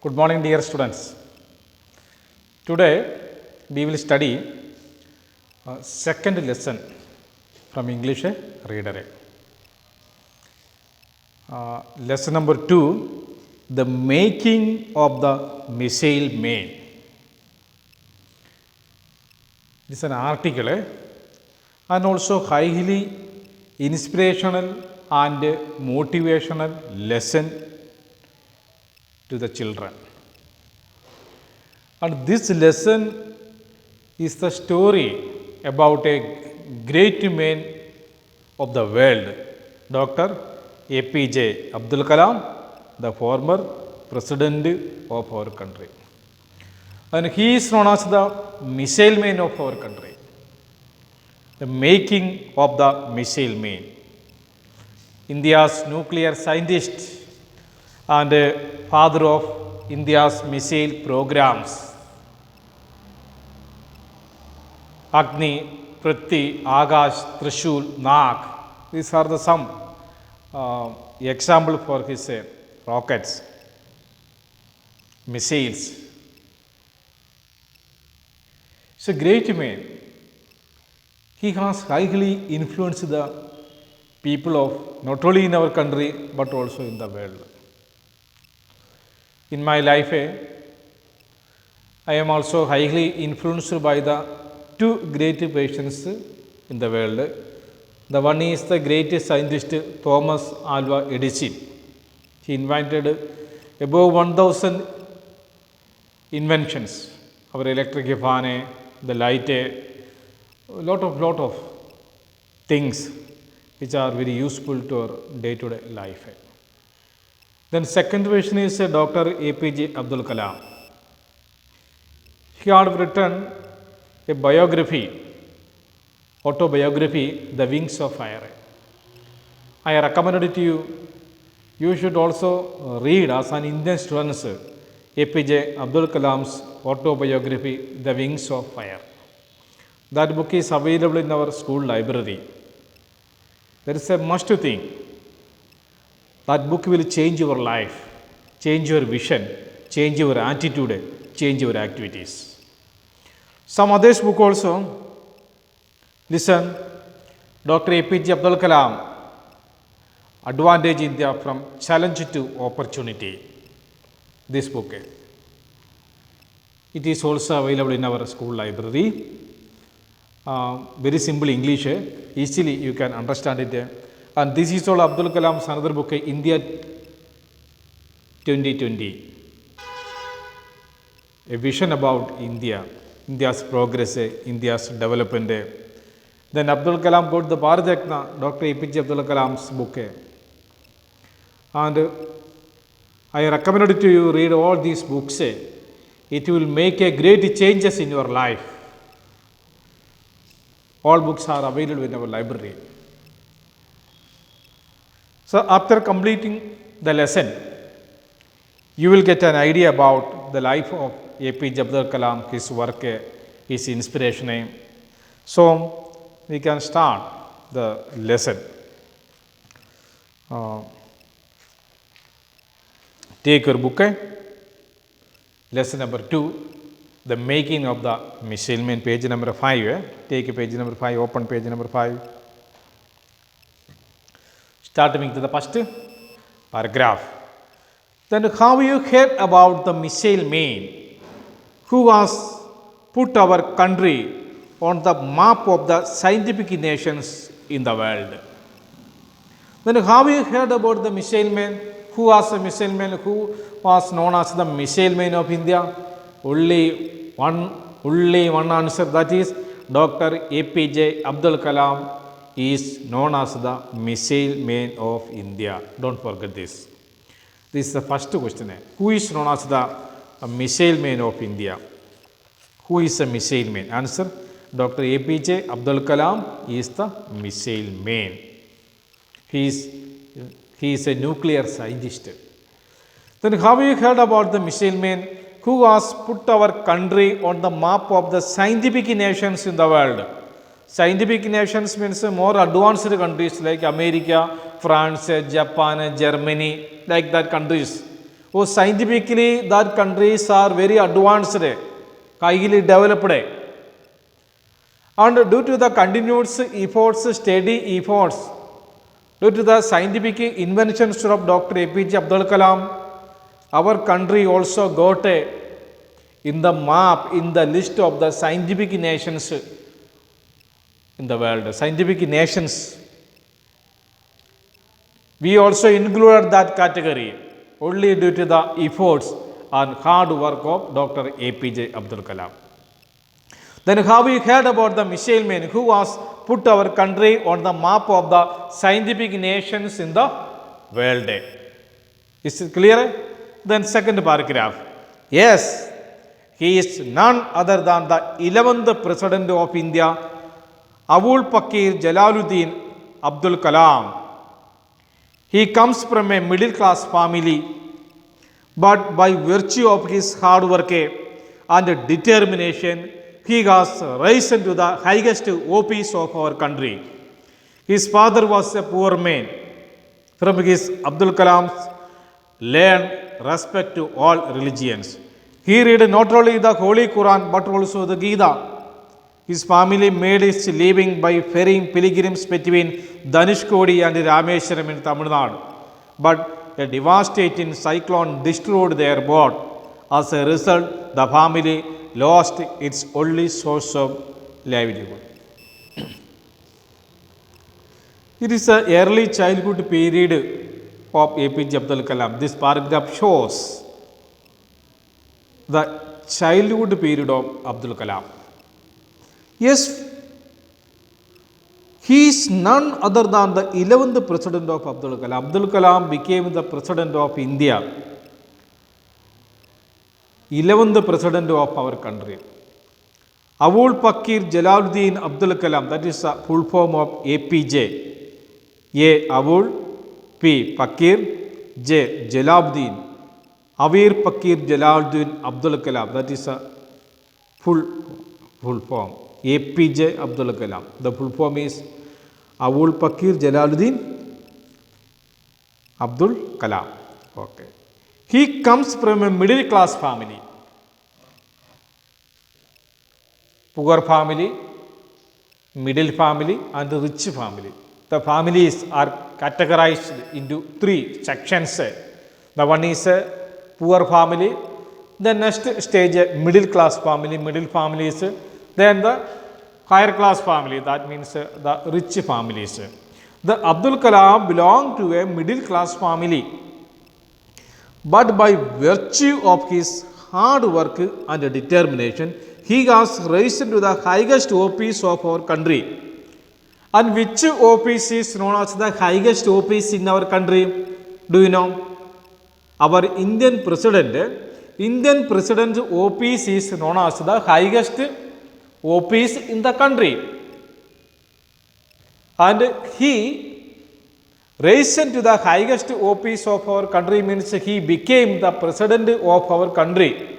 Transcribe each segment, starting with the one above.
Good morning, dear students. Today we will study second lesson from English Reader. Lesson number 2, the making of the missile man. This is an article and also highly inspirational and motivational lesson to the children. And this lesson is the story about a great man of the world, Dr. APJ Abdul Kalam, the former president of our country. And he is known as the missile man of our country, the making of the missile man. India's nuclear scientist and father of India's missile programs. Agni, Prithvi, Akash, Trishul, Nag. These are the some example for his rockets, missiles. He's a great man. He has highly influenced the people of not only in our country but also in the world. In my life, I am also highly influenced by the two great persons in the world. The one is the great scientist Thomas Alva Edison. He invented above 1000 inventions. Our electric fan, the light, a lot of things which are very useful to our day-to-day life. Then second version is Dr. APJ Abdul Kalam. He had written a biography, autobiography, The Wings of Fire. I recommend it to you. You should also read as an Indian student APJ Abdul Kalam's autobiography, The Wings of Fire. That book is available in our school library. There is a must thing. That book will change your life, change your vision, change your attitude, change your activities. Some others book also. Listen, Dr. APJ Abdul Kalam, Advantage India from Challenge to Opportunity. This book. It is also available in our school library. Very simple English, easily you can understand it. And this is all Abdul Kalam's another book, India 2020. A vision about India, India's progress, India's development. Then Abdul Kalam got the Bharat Ratna, Dr. APJ Abdul Kalam's book. And I recommend it to you, read all these books. It will make a great changes in your life. All books are available in our library. So after completing the lesson, you will get an idea about the life of APJ Abdul Kalam, his work, his inspiration. So we can start the lesson. Take your book, lesson number 2, the making of the missile man, page number 5. Take page number 5, open page number 5. Starting to the first paragraph. Then how you heard about the missile man who has put our country on the map of the scientific nations in the world? Then how you heard about the missile man? Who was a missile man? Who was known as the missile man of India? Only one answer, that is Dr. APJ Abdul Kalam is known as the missile man of India. Don't forget this. This is the first question. Who is known as the missile man of India? Who is a missile man? Answer, Dr. APJ Abdul Kalam is the missile man. He is a nuclear scientist. Then how you heard about the missile man who has put our country on the map of the scientific nations in the world? Scientific nations means more advanced countries like America, France, Japan, Germany, like that countries Oh, scientifically, that countries are very advanced, highly developed. And due to the continuous efforts, steady efforts, due to the scientific inventions of Dr. APJ Abdul Kalam, our country also got in the map, in the list of the scientific nations in the world. Scientific nations. We also included that category only due to the efforts and hard work of Dr. APJ Abdul Kalam. Then have you heard about the missile man who was put our country on the map of the scientific nations in the world? Is it clear? Then second paragraph. Yes, he is none other than the 11th President of India, Abul Pakir Jalaluddin Abdul Kalam. He comes from a middle class family, but by virtue of his hard work and determination, he has risen to the highest office of our country. His father was a poor man. From his Abdul Kalam's learned respect to all religions. He read not only the Holy Quran but also the Gita. His family made its living by ferrying pilgrims between Dhanushkodi and Rameshwaram in Tamil Nadu. But a devastating cyclone destroyed their boat. As a result, the family lost its only source of livelihood. It is an early childhood period of APJ Abdul Kalam. This paragraph shows the childhood period of Abdul Kalam. Yes, he is none other than the 11th President of Abdul Kalam. Abdul Kalam became the President of India, 11th President of our country. Abul Pakir Jalaluddin Abdul Kalam, that is the full form of APJ. A. Abul, P. Pakir, J. Jalaluddin. Avir Pakir Jalaluddin Abdul Kalam, that is a full form. APJ Abdul Kalam. The full form is Abul Pakir Jalaluddin Abdul Kalam. Okay. He comes from a middle class family. Poor family, middle family and rich family. The families are categorized into three sections. The one is a poor family. The next stage middle class family. Middle family is then the higher class family. That means the rich families. The Abdul Kalam belonged to a middle class family. But by virtue of his hard work and determination, he has risen to the highest office of our country. And which office is known as the highest office in our country? Do you know? Our Indian President's office is known as the highest office in the country. And he risen to the highest office of our country means he became the President of our country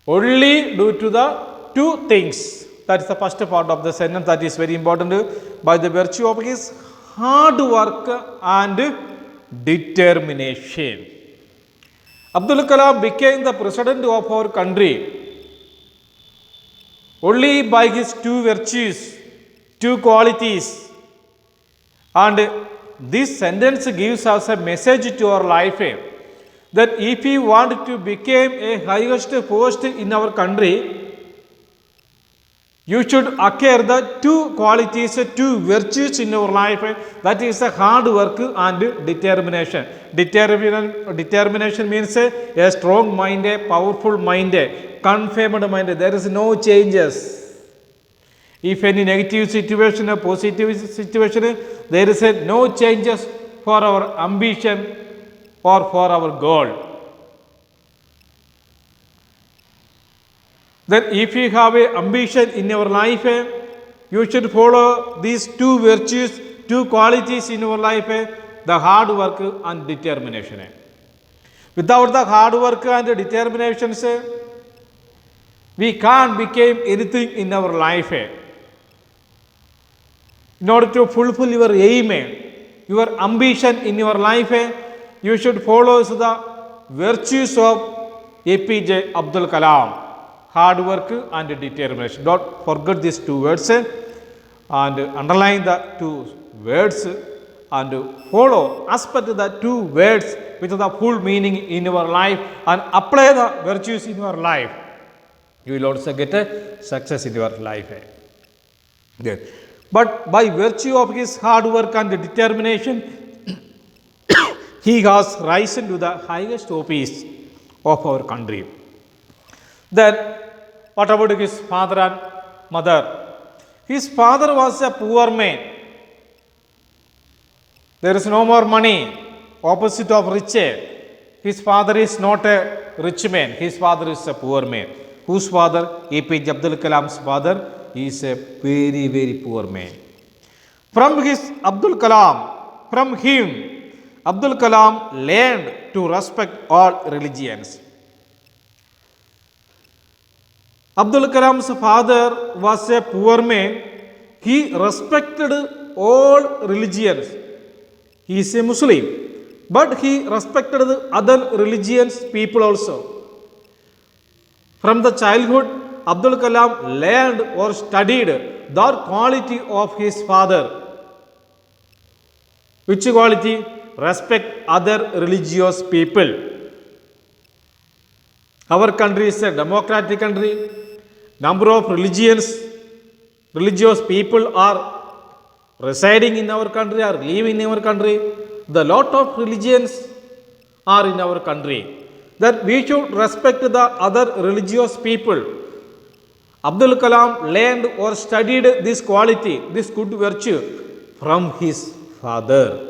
only due to the two things. That is the first part of the sentence that is very important. By the virtue of his hard work and determination. Abdul Kalam became the President of our country only by his two virtues, two qualities. And this sentence gives us a message to our life that if we want to become a highest post in our country, you should acquire the two qualities, two virtues in your life. That is the hard work and determination. Determination means a strong mind, a powerful mind, confirmed mind. There is no changes. If any negative situation or positive situation, there is no changes for our ambition or for our goal. Then if you have an ambition in your life, you should follow these two virtues, two qualities in your life, the hard work and determination. Without the hard work and determination, we can't become anything in our life. In order to fulfill your aim, your ambition in your life, you should follow the virtues of APJ Abdul Kalam. Hard work and determination. Don't forget these two words and underline the two words and follow, aspect the two words with the full meaning in your life and apply the virtues in your life. You will also get a success in your life. Yes. But by virtue of his hard work and determination, he has risen to the highest office of our country. Then, what about his father and mother? His father was a poor man. There is no more money, opposite of rich. His father is not a rich man, his father is a poor man. Whose father? APJ Abdul Kalam's father is a very, very poor man. From him, Abdul Kalam learned to respect all religions. Abdul Kalam's father was a poor man. He respected all religions. He is a Muslim, but he respected the other religions people also. From the childhood, Abdul Kalam learned or studied the quality of his father. Which quality? Respect other religious people. Our country is a democratic country. Number of religious people are residing in our country, are living in our country. The lot of religions are in our country. That we should respect the other religious people. Abdul Kalam learned or studied this quality, this good virtue from his father.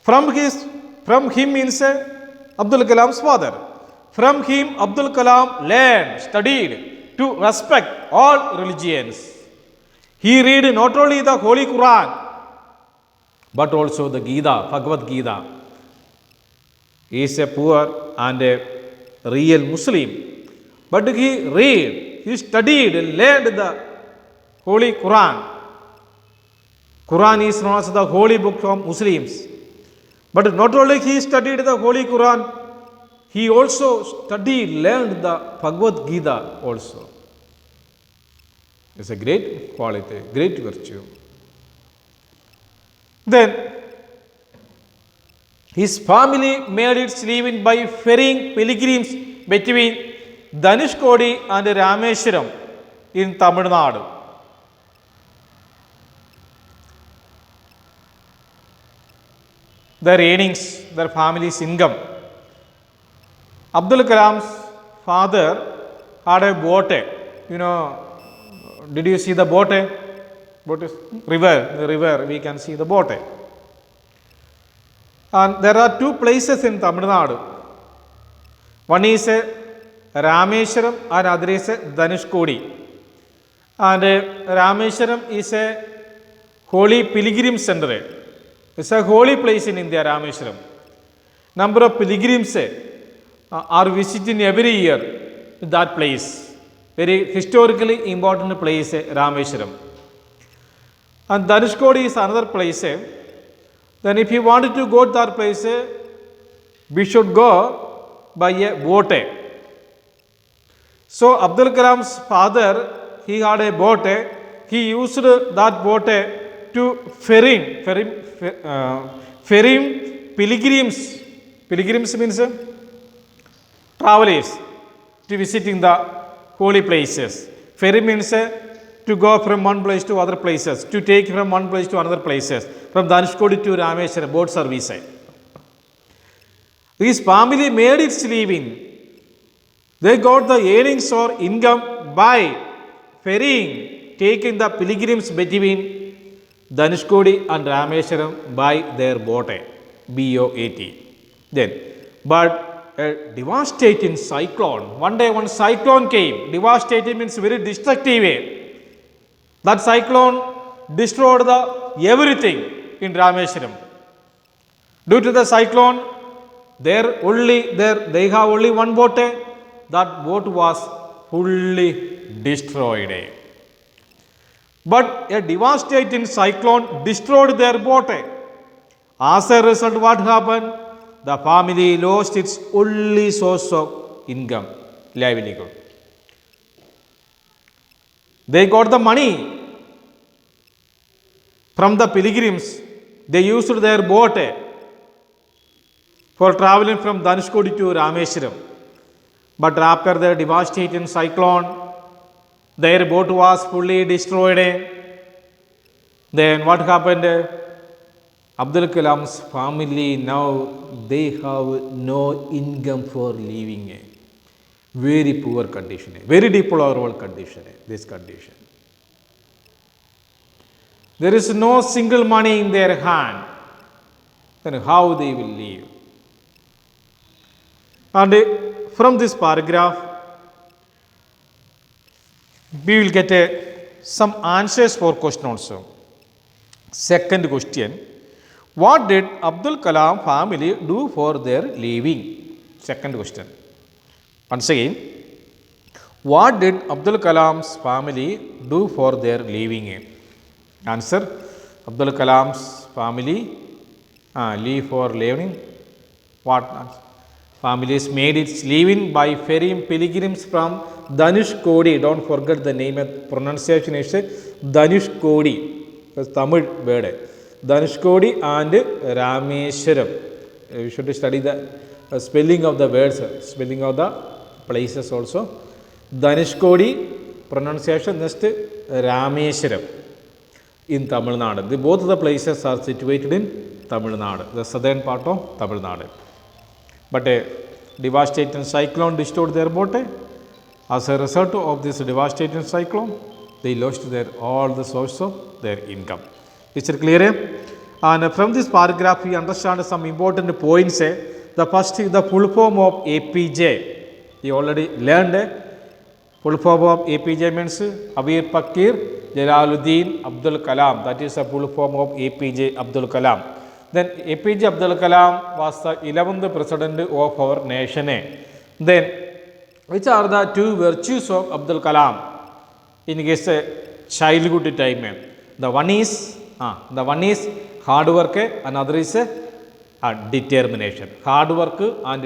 From him means Abdul Kalam's father. From him, Abdul Kalam learned, studied to respect all religions. He read not only the Holy Quran, but also the Gita, Bhagavad Gita. He is a poor and a real Muslim, but he read, he studied, learned the Holy Quran. Quran is known as the holy book of Muslims. But not only he studied the Holy Quran, he also studied, learned the Bhagavad Gita also. It's a great quality, great virtue. Then, his family made its living by ferrying pilgrims between Dhanushkodi and Rameshwaram in Tamil Nadu. Their earnings, their family's income. Abdul Kalam's father had a boat. You know, did you see the boat? Boat is river. The river, we can see the boat. And there are two places in Tamil Nadu. One is Rameshwaram and other is Dhanushkodi. And Rameshwaram is a holy pilgrim center. It's a holy place in India, Rameshwaram. Number of pilgrims are visiting every year that place. Very historically important place, Rameshwaram. And Dhanushkodi is another place. Then if you wanted to go to that place, we should go by a boat. So Abdul Kalam's father, he had a boat. He used that boat to ferrying pilgrims. Pilgrims means travelers to visiting the holy places. Ferry means to go from one place to other places, to take from one place to another places, from Dhanushkodi to Rameshwaram, boat service. His family made its living. They got the earnings or income by ferrying, taking the pilgrims between Dhanushkodi and Rameshwaram by their boat, BOAT. Then, but a devastating cyclone. One day one cyclone came. Devastating means very destructive. That cyclone destroyed everything in Rameshwaram. Due to the cyclone, they have only one boat. That boat was fully destroyed. But a devastating cyclone destroyed their boat. As a result, what happened? The family lost its only source of income, livelihood. They got the money from the pilgrims. They used their boat for traveling from Dhanushkodi to Rameshwaram. But after the devastating cyclone, their boat was fully destroyed. Then what happened? Abdul Kalam's family now they have no income for living. Very poor condition, very deplorable condition, this condition. There is no single money in their hand. Then how they will live? And from this paragraph, we will get some answers for question also. Second question, what did Abdul Kalam family do for their living? Second question. Once again, what did Abdul Kalam's family do for their living? Answer, Abdul Kalam's family live for living. What? Families made its living by ferrying pilgrims from Dhanushkodi. Don't forget the name and pronunciation is Dhanushkodi. That's Tamil word. Dhanushkodi and Rameshwaram. You should study the spelling of the words, spelling of the places also. Dhanushkodi pronunciation next Rameshwaram in Tamil Nadu. Both of the places are situated in Tamil Nadu, the southern part of Tamil Nadu. But a devastating cyclone destroyed their boat. As a result of this devastating cyclone, they lost all the source of their income. Is it clear? And from this paragraph, we understand some important points. The first is the full form of APJ. You already learned. Full form of APJ means Amir Pakir Jalaluddin Abdul Kalam. That is the full form of APJ Abdul Kalam. Then APJ Abdul Kalam was the 11th president of our nation. Then which are the two virtues of Abdul Kalam in his childhood time? The one is hard work, another is determination. Hard work and